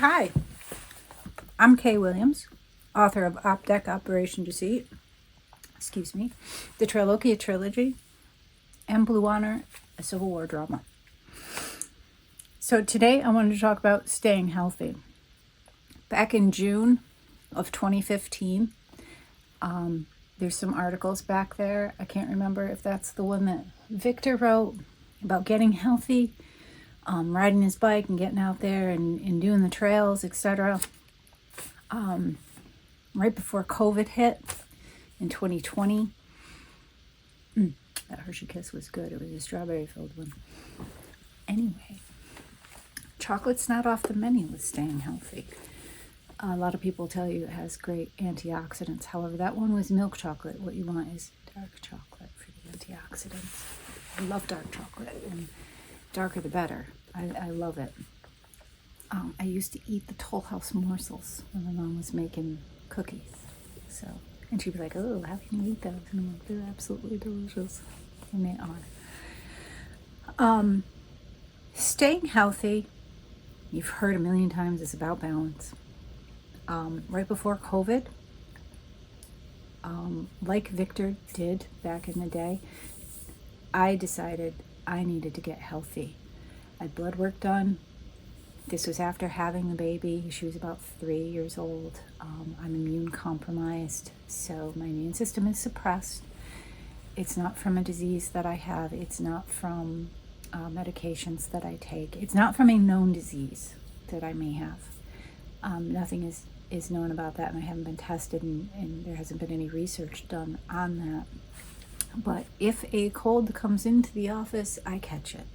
Hi, I'm Kay Williams, author of op-dec Operation Deceit, the Triloquia Trilogy, and Blue Honor, a Civil War drama. So today I wanted to talk about staying healthy. Back in June of 2015, there's some articles back there. I can't remember if that's the one that Victor wrote about getting healthy, riding his bike and getting out there and doing the trails, etc. Right before COVID hit in 2020. That Hershey Kiss was good. It was a strawberry-filled one. Anyway, chocolate's not off the menu with staying healthy. A lot of people tell you it has great antioxidants. However, that one was milk chocolate. What you want is dark chocolate for the antioxidants. I love dark chocolate, and darker the better. I love it. I used to eat the Toll House morsels when my mom was making cookies. And she'd be like, "Oh, how can you eat those?" And I'm like, "They're absolutely delicious." And they are. Staying healthy, you've heard a million times, is about balance. Right before COVID, like Victor did back in the day, I decided I needed to get healthy. I had blood work done. This was after having the baby. She was about 3 years old. I'm immune compromised, so my immune system is suppressed. It's not from a disease that I have. It's not from medications that I take. It's not from a known disease that I may have. Nothing is known about that, and I haven't been tested, and there hasn't been any research done on that. But if a cold comes into the office, I catch it.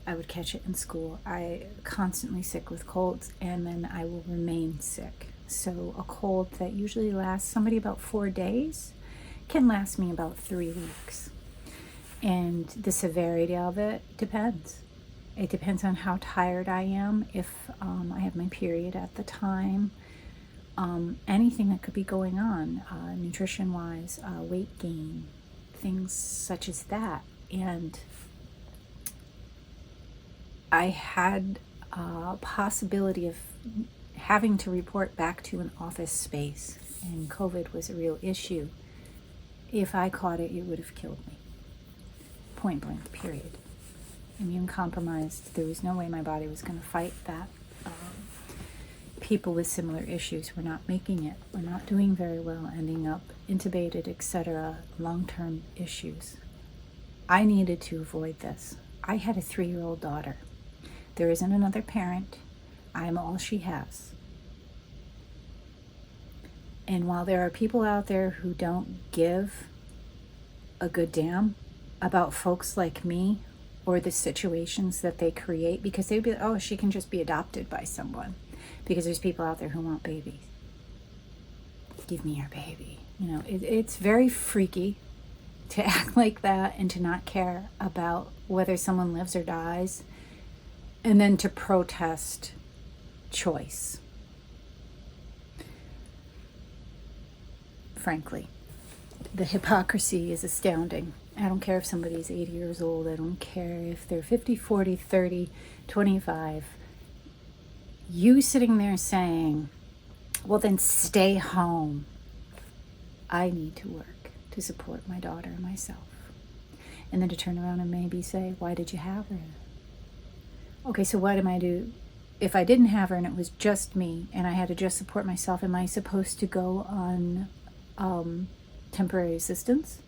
I would catch it in school. I constantly sick with colds, and then I will remain sick. So a cold that usually lasts somebody about 4 days can last me about 3 weeks. And the severity of it depends. It depends on how tired I am, if I have my period at the time, anything that could be going on, nutrition-wise, weight gain, things such as that. And I had a possibility of having to report back to an office space, and COVID was a real issue. If I caught it, it would have killed me. Point blank, period. Immune compromised. There was no way my body was going to fight that. People with similar issues were not making it. We're not doing very well, ending up intubated, etc., long-term issues. I needed to avoid this. I had a 3-year-old daughter. There isn't another parent. I'm all she has. And while there are people out there who don't give a good damn about folks like me or the situations that they create, because they'd be, "Oh, she can just be adopted by someone," because there's people out there who want babies. Give me your baby. It's very freaky to act like that and to not care about whether someone lives or dies, and then to protest choice. Frankly, the hypocrisy is astounding. I don't care if somebody's 80 years old. I don't care if they're 50, 40, 30, 25. You sitting there saying, "Well, then stay home." I need to work to support my daughter and myself. And then to turn around and maybe say, "Why did you have her?" Okay, so what am I do? If I didn't have her and it was just me and I had to just support myself, am I supposed to go on temporary assistance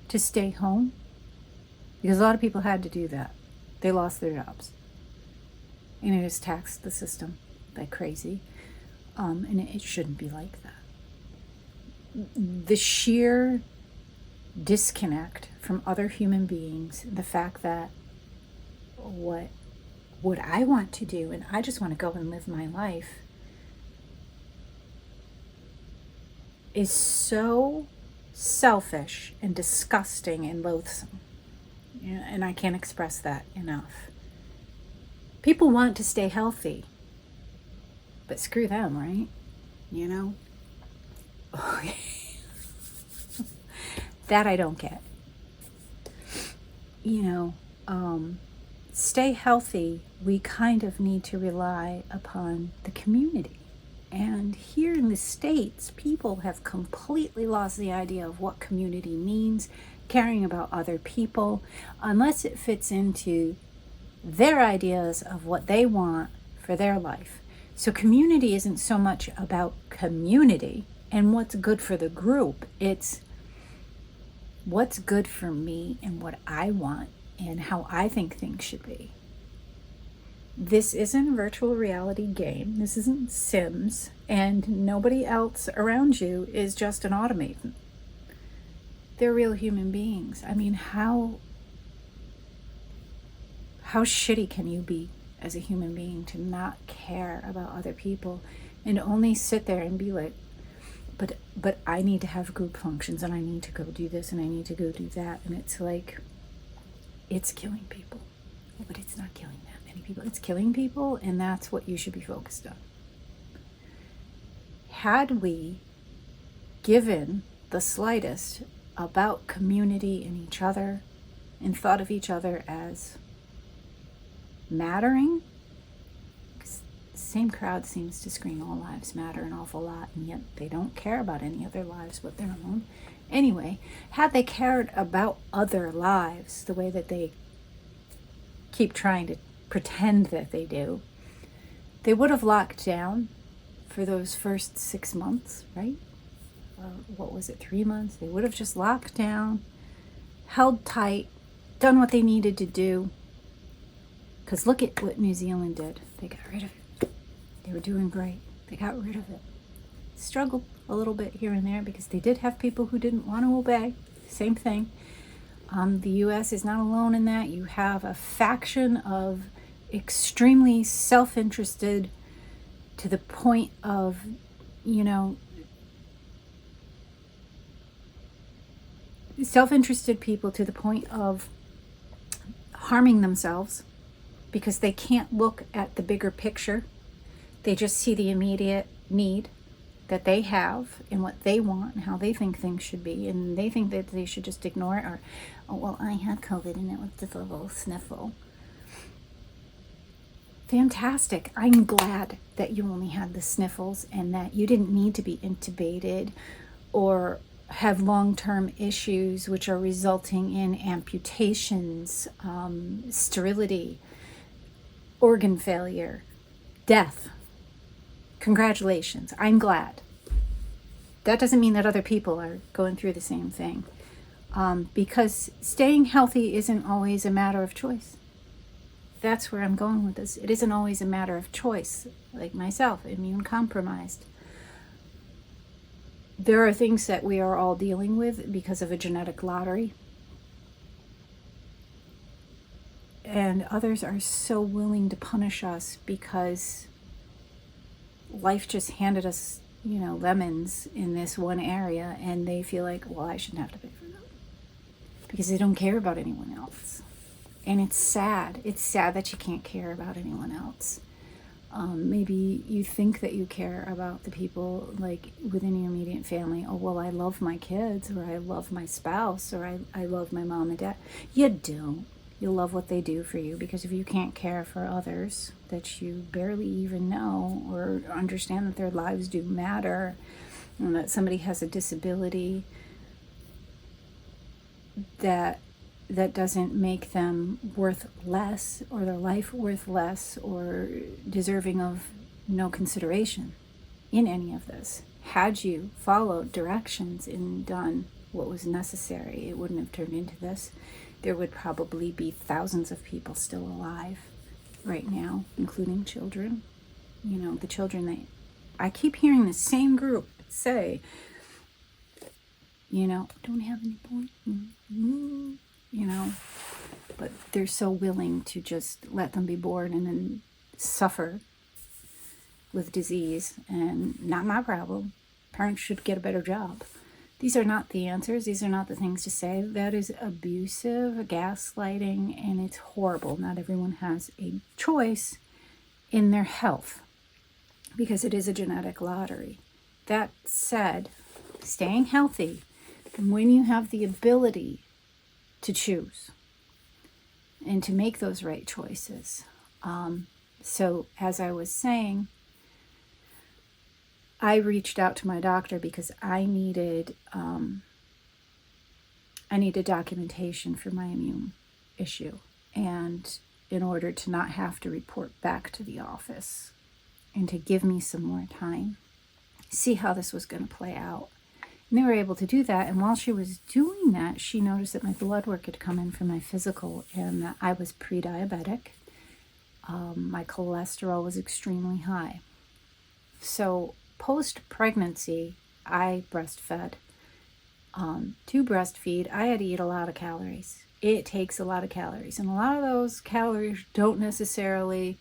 to stay home? Because a lot of people had to do that. They lost their jobs. And it has taxed the system like crazy. And it shouldn't be like that. The sheer disconnect from other human beings, the fact that what I want to do, and I just want to go and live my life, is so selfish and disgusting and loathsome. And I can't express that enough. People want to stay healthy, but screw them, right? That I don't get. stay healthy, we kind of need to rely upon the community. And here in the States, people have completely lost the idea of what community means, caring about other people, unless it fits into their ideas of what they want for their life. So community isn't so much about community and what's good for the group. It's what's good for me and what I want and how I think things should be. This isn't a virtual reality game. This isn't Sims, and nobody else around you is just an automaton. They're real human beings. I mean, how shitty can you be as a human being to not care about other people and only sit there and be like, but I need to have group functions and I need to go do this and I need to go do that. And it's like, it's killing people. But it's not killing that many people. It's killing people, and that's what you should be focused on. Had we given the slightest about community and each other and thought of each other as mattering, because the same crowd seems to scream all lives matter an awful lot, and yet they don't care about any other lives but their own. Anyway, had they cared about other lives the way that they keep trying to pretend that they do, they would have locked down for those first 6 months, right? What was it, 3 months? They would have just locked down, held tight, done what they needed to do. Because look at what New Zealand did. They got rid of it. They were doing great. They got rid of it. Struggled a little bit here and there because they did have people who didn't want to obey. Same thing. The U.S. is not alone in that. You have a faction of extremely self-interested to the point of, self-interested people to the point of harming themselves because they can't look at the bigger picture. They just see the immediate need that they have and what they want and how they think things should be, and they think that they should just ignore it, or, oh, well, I had COVID and it was just a little sniffle. Fantastic. I'm glad that you only had the sniffles and that you didn't need to be intubated or have long-term issues which are resulting in amputations, sterility, organ failure, death. Congratulations. I'm glad. That doesn't mean that other people are going through the same thing. Because staying healthy isn't always a matter of choice. That's where I'm going with this. It isn't always a matter of choice. Like myself, immune compromised. There are things that we are all dealing with because of a genetic lottery. And others are so willing to punish us because life just handed us, lemons in this one area, and they feel like, well, I shouldn't have to pay for them because they don't care about anyone else. And it's sad. It's sad that you can't care about anyone else. Maybe you think that you care about the people like within your immediate family. Oh, well, I love my kids, or I love my spouse, or I love my mom and dad. You don't. You love what they do for you, because if you can't care for others that you barely even know or understand that their lives do matter, and that somebody has a disability, that doesn't make them worth less, or their life worth less, or deserving of no consideration in any of this. Had you followed directions and done what was necessary, it wouldn't have turned into this. There would probably be thousands of people still alive right now, including children. The children that I keep hearing the same group say, don't have any point, but they're so willing to just let them be born and then suffer with disease, and not my problem. Parents should get a better job. These are not the answers. These are not the things to say. That is abusive, gaslighting, and it's horrible. Not everyone has a choice in their health because it is a genetic lottery. That said, staying healthy, and when you have the ability to choose, and to make those right choices. So as I was saying, I reached out to my doctor because I needed documentation for my immune issue, and in order to not have to report back to the office, and to give me some more time, see how this was going to play out. And they were able to do that. And while she was doing that, she noticed that my blood work had come in for my physical and that I was pre-diabetic. My cholesterol was extremely high. So post-pregnancy, I breastfed. To breastfeed, I had to eat a lot of calories. It takes a lot of calories. And a lot of those calories don't necessarily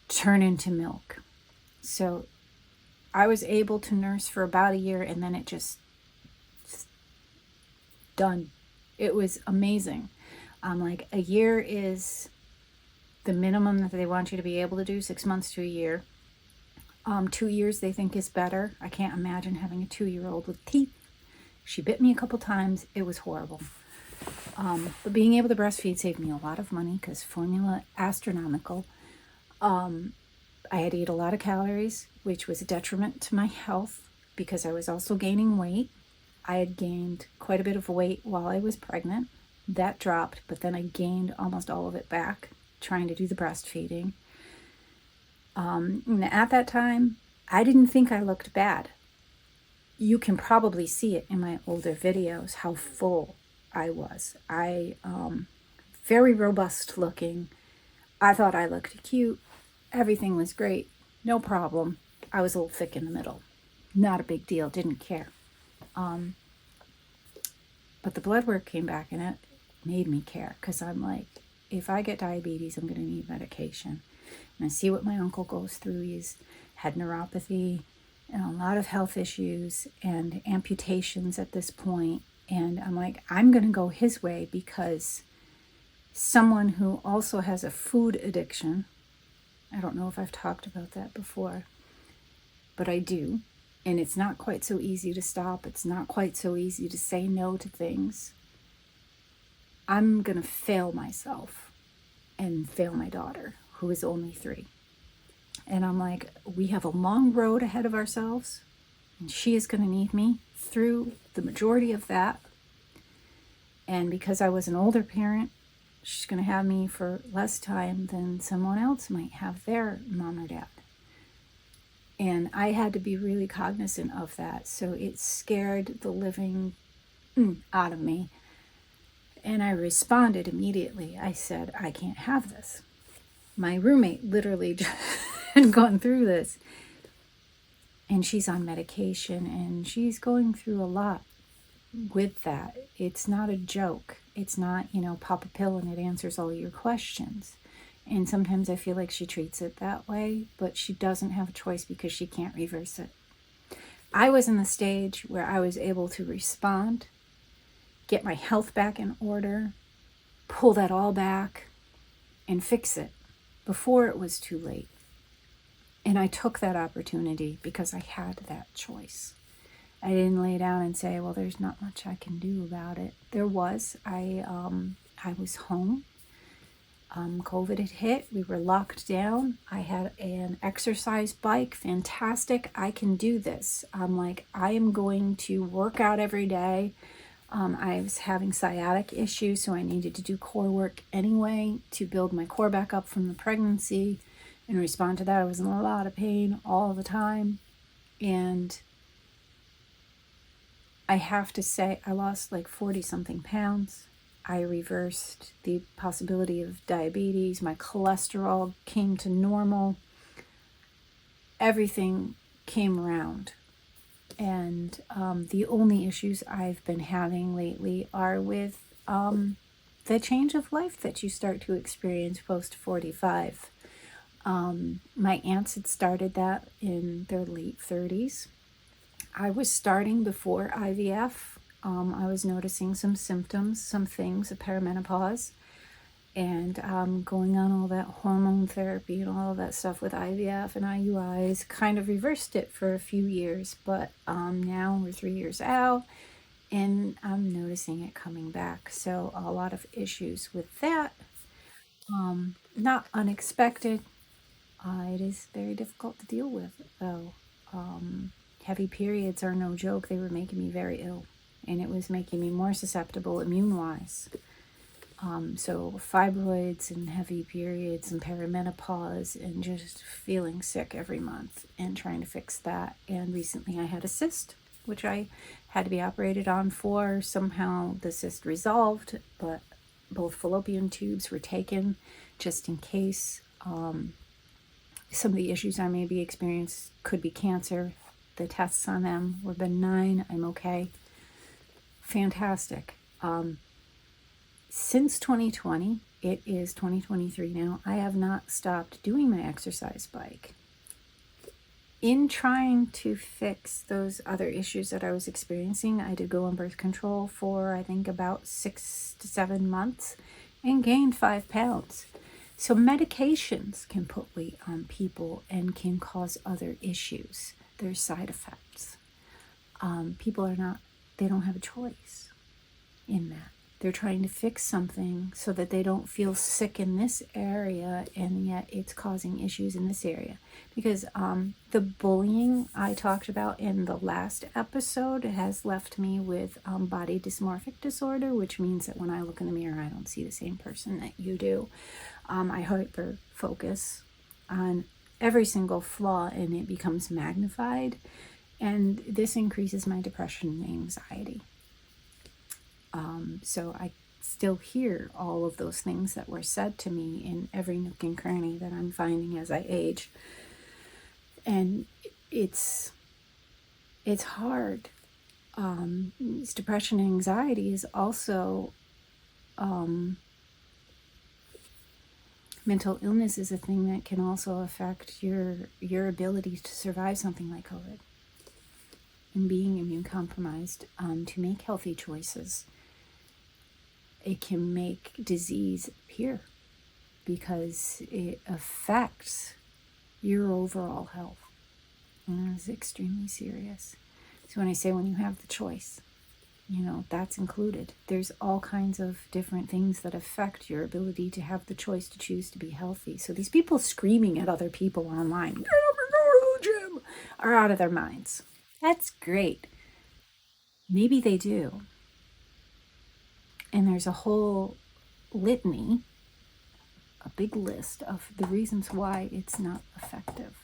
turn into milk. So I was able to nurse for about a year, and then it just done. It was amazing. Like, a year is the minimum that they want you to be able to do, 6 months to a year. 2 years they think is better. I can't imagine having a 2-year-old with teeth. She bit me a couple times. It was horrible. But being able to breastfeed saved me a lot of money because formula astronomical. I had to eat a lot of calories, which was a detriment to my health because I was also gaining weight. I had gained quite a bit of weight while I was pregnant. That dropped, but then I gained almost all of it back trying to do the breastfeeding. And at that time, I didn't think I looked bad. You can probably see it in my older videos how full I was. Very robust looking. I thought I looked cute. Everything was great. No problem. I was a little thick in the middle. Not a big deal. Didn't care. But the blood work came back and it made me care because I'm like, if I get diabetes, I'm going to need medication. And I see what my uncle goes through. He's had neuropathy and a lot of health issues and amputations at this point. And I'm like, I'm going to go his way because someone who also has a food addiction, I don't know if I've talked about that before, but I do. And it's not quite so easy to stop. It's not quite so easy to say no to things. I'm going to fail myself and fail my daughter, who is only 3. And I'm like, we have a long road ahead of ourselves, and she is going to need me through the majority of that. And because I was an older parent, she's going to have me for less time than someone else might have their mom or dad. And I had to be really cognizant of that. So it scared the living out of me. And I responded immediately. I said, I can't have this. My roommate literally just had gone through this. And she's on medication and she's going through a lot with that. It's not a joke. It's not, pop a pill and it answers all your questions. And sometimes I feel like she treats it that way, but she doesn't have a choice because she can't reverse it. I was in the stage where I was able to respond, get my health back in order, pull that all back, and fix it before it was too late. And I took that opportunity because I had that choice. I didn't lay down and say, well, there's not much I can do about it. There was. I was home. COVID had hit. We were locked down. I had an exercise bike. Fantastic. I can do this. I'm like, I am going to work out every day. I was having sciatic issues, so I needed to do core work anyway to build my core back up from the pregnancy and respond to that. I was in a lot of pain all the time. And I have to say, I lost like 40-something pounds. I reversed the possibility of diabetes. My cholesterol came to normal. Everything came around. And the only issues I've been having lately are with the change of life that you start to experience post-45. My aunts had started that in their late 30s. I was starting before IVF. I was noticing some symptoms, some things of perimenopause, and going on all that hormone therapy and all of that stuff with IVF and IUIs kind of reversed it for a few years, but now we're 3 years out and I'm noticing it coming back. So a lot of issues with that. Not unexpected. It is very difficult to deal with, though. Heavy periods are no joke. They were making me very ill, and it was making me more susceptible immune-wise. So fibroids and heavy periods and perimenopause and just feeling sick every month and trying to fix that. And recently I had a cyst, which I had to be operated on for. Somehow the cyst resolved, but both fallopian tubes were taken just in case. Some of the issues I may be experiencing could be cancer. The tests on them were benign. I'm okay. Fantastic. Since 2020, it is 2023 now, I have not stopped doing my exercise bike. In trying to fix those other issues that I was experiencing, I did go on birth control for, I think, about 6 to 7 months and gained 5 pounds. So medications can put weight on people and can cause other issues. There's side effects. People they don't have a choice in that. They're trying to fix something so that they don't feel sick in this area, and yet it's causing issues in this area. Because the bullying I talked about in the last episode has left me with body dysmorphic disorder, which means that when I look in the mirror, I don't see the same person that you do. I hyper focus on every single flaw, and it becomes magnified. And this increases my depression and anxiety. So I still hear all of those things that were said to me in every nook and cranny that I'm finding as I age. And it's hard. This depression and anxiety is also, mental illness is a thing that can also affect your ability to survive something like COVID. And being immune compromised, to make healthy choices, it can make disease appear because it affects your overall health. And it's extremely serious. So when I say when you have the choice, that's included. There's all kinds of different things that affect your ability to have the choice to choose to be healthy. So these people screaming at other people online, get up and go to the gym, are out of their minds. That's great. Maybe they do. And there's a whole litany, a big list of the reasons why it's not effective.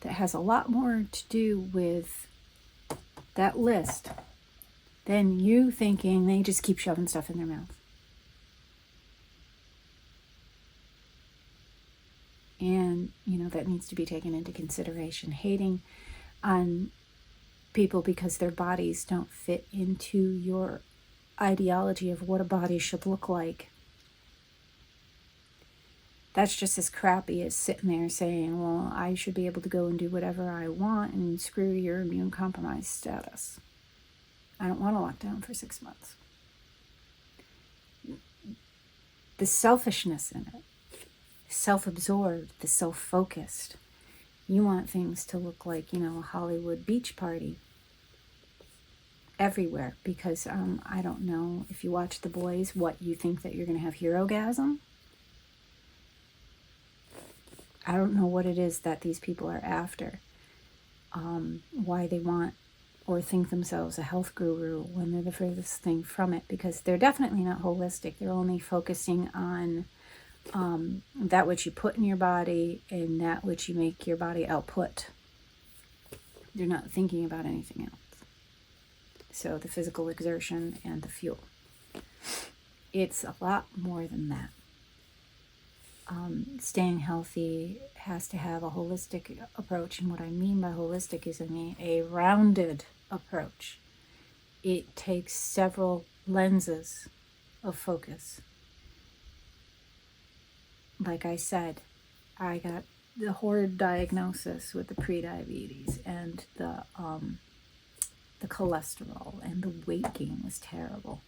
That has a lot more to do with that list than you thinking they just keep shoving stuff in their mouth. And, that needs to be taken into consideration. Hating on people because their bodies don't fit into your ideology of what a body should look like. That's just as crappy as sitting there saying, well, I should be able to go and do whatever I want and screw your immune compromised status. I don't want to lock down for 6 months. The selfishness in it, self-absorbed, the self-focused. You want things to look like, a Hollywood beach party everywhere, because I don't know if you watch The Boys, what you think that you're going to have herogasm. I don't know what it is that these people are after, why they want or think themselves a health guru when they're the furthest thing from it, because they're definitely not holistic. They're only focusing on that which you put in your body and that which you make your body output. They're not thinking about anything else. So the physical exertion and the fuel. It's a lot more than that. Staying healthy has to have a holistic approach. And what I mean by holistic is a rounded approach. It takes several lenses of focus. Like I said, I got the horrid diagnosis with the pre-diabetes and the cholesterol, and the weight gain was terrible.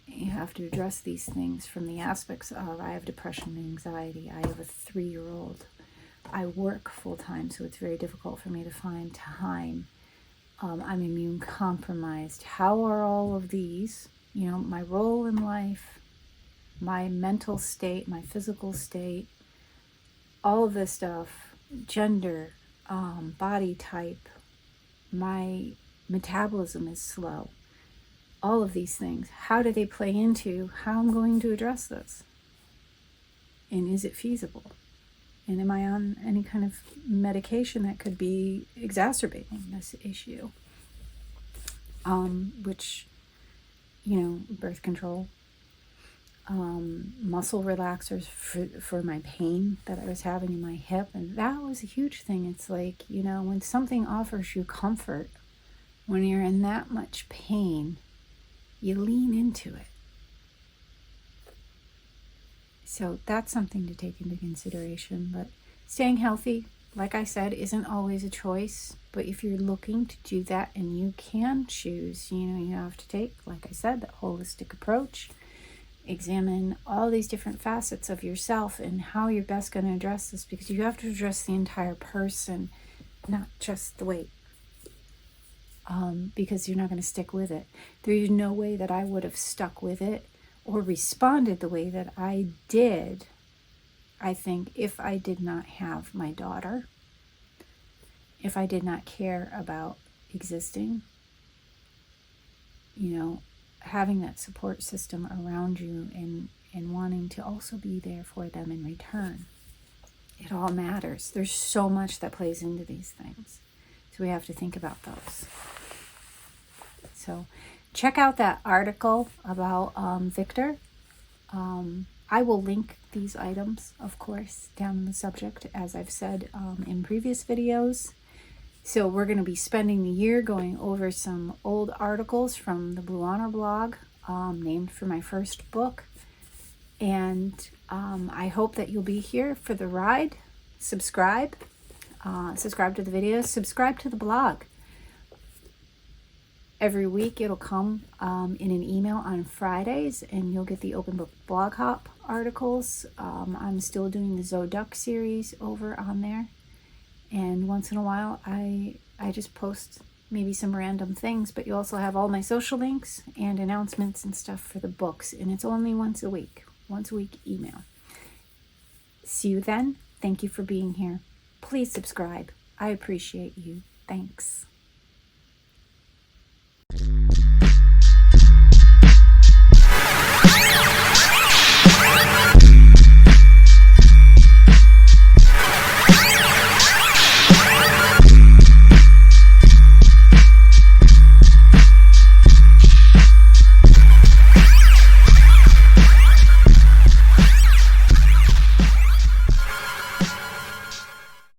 You have to address these things from the aspects of, I have depression and anxiety. I have a 3-year-old. I work full-time, so it's very difficult for me to find time. I'm immune compromised. How are all of these, my role in life, my mental state, my physical state, all of this stuff, gender, body type, my metabolism is slow. All of these things, how do they play into how I'm going to address this? And is it feasible? And am I on any kind of medication that could be exacerbating this issue? Which, birth control, muscle relaxers for my pain that I was having in my hip. And that was a huge thing. It's like, when something offers you comfort, when you're in that much pain, you lean into it. So that's something to take into consideration. But staying healthy, like I said, isn't always a choice. But if you're looking to do that and you can choose, you have to take, like I said, that holistic approach. Examine all these different facets of yourself and how you're best going to address this, because you have to address the entire person, not just the weight. Because you're not going to stick with it. There's no way that I would have stuck with it or responded the way that I did, I think, if I did not have my daughter, if I did not care about existing, having that support system around you and wanting to also be there for them in return. It all matters. There's so much that plays into these things. So we have to think about those. So check out that article about Victor. I will link these items, of course, down in the subject, as I've said in previous videos. So we're going to be spending the year going over some old articles from the Blue Honor blog, named for my first book. And I hope that you'll be here for the ride. Subscribe to the videos, subscribe to the blog. Every week it'll come in an email on Fridays, and you'll get the Open Book Blog Hop articles. I'm still doing the Zoduck series over on there. And once in a while, I just post maybe some random things, but you also have all my social links and announcements and stuff for the books. And it's only once a week email. See you then. Thank you for being here. Please subscribe. I appreciate you. Thanks.